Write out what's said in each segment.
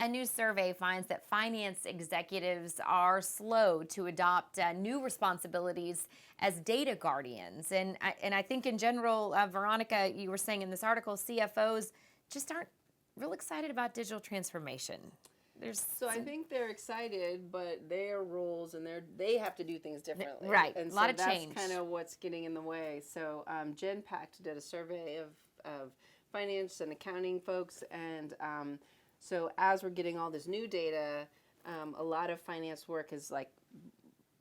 A new survey finds that finance executives are slow to adopt new responsibilities as data guardians. And I think in general, Veronica, you were saying in this article, CFOs just aren't real excited about digital transformation. So I think they're excited, but their roles and they have to do things differently. Right, And a lot so of change. that's kind of what's getting in the way. So Genpact did a survey of finance and accounting folks, and so as we're getting all this new data, a lot of finance work is like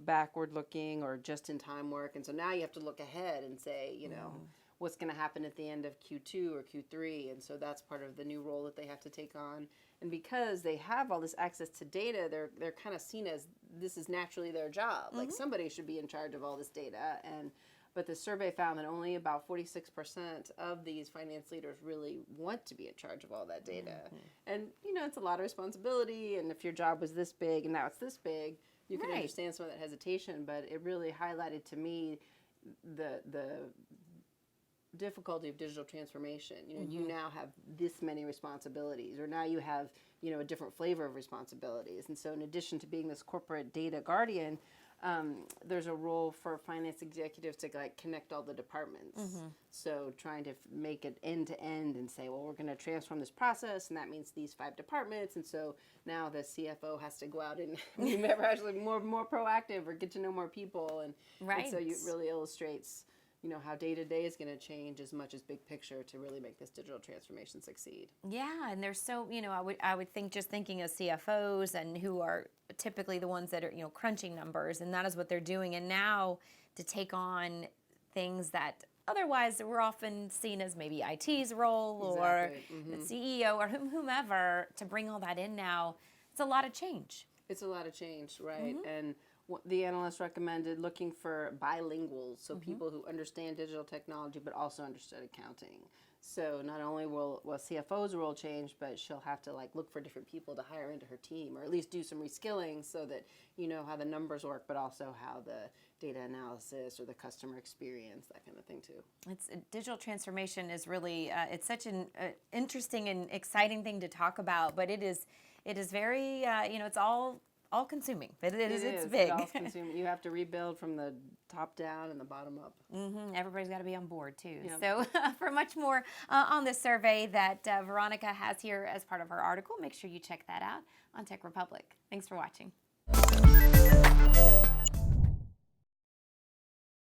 backward looking or just in time work, and so now you have to look ahead and say, what's going to happen at the end of Q2 or Q3, and so that's part of the new role that they have to take on. And because they have all this access to data, they're kind of seen as this is naturally their job. Like somebody should be in charge of all this data. But the survey found that only about 46% of these finance leaders really want to be in charge of all that data. And it's a lot of responsibility. And if your job was this big and now it's this big, you can understand some of that hesitation. But it really highlighted to me the difficulty of digital transformation. You now have this many responsibilities, or now you have a different flavor of responsibilities. And so in addition to being this corporate data guardian, there's a role for finance executives to connect all the departments. So trying to make it end to end and say, well, we're going to transform this process, and that means these 5 departments. And so now the CFO has to go out and be actually more proactive or get to know more people. And so it really illustrates how day-to-day is going to change as much as big picture to really make this digital transformation succeed. Yeah, and there's so, I would think, just thinking of CFOs and who are typically the ones that are, crunching numbers, and that is what they're doing. And now to take on things that otherwise were often seen as maybe IT's role or the CEO or whomever, to bring all that in now, it's a lot of change. It's a lot of change, right? And the analyst recommended looking for bilinguals, so people who understand digital technology but also understood accounting. So not only will CFO's role change, but she'll have to look for different people to hire into her team, or at least do some reskilling so that you know how the numbers work, but also how the data analysis or the customer experience, that kind of thing too. Digital transformation is really it's such an interesting and exciting thing to talk about, but it is very it's all consuming. It's big. It's consuming. You have to rebuild from the top down and the bottom up. Everybody's got to be on board too. Yep. So for much more on this survey that Veronica has here as part of her article, make sure you check that out on Tech Republic. Thanks for watching.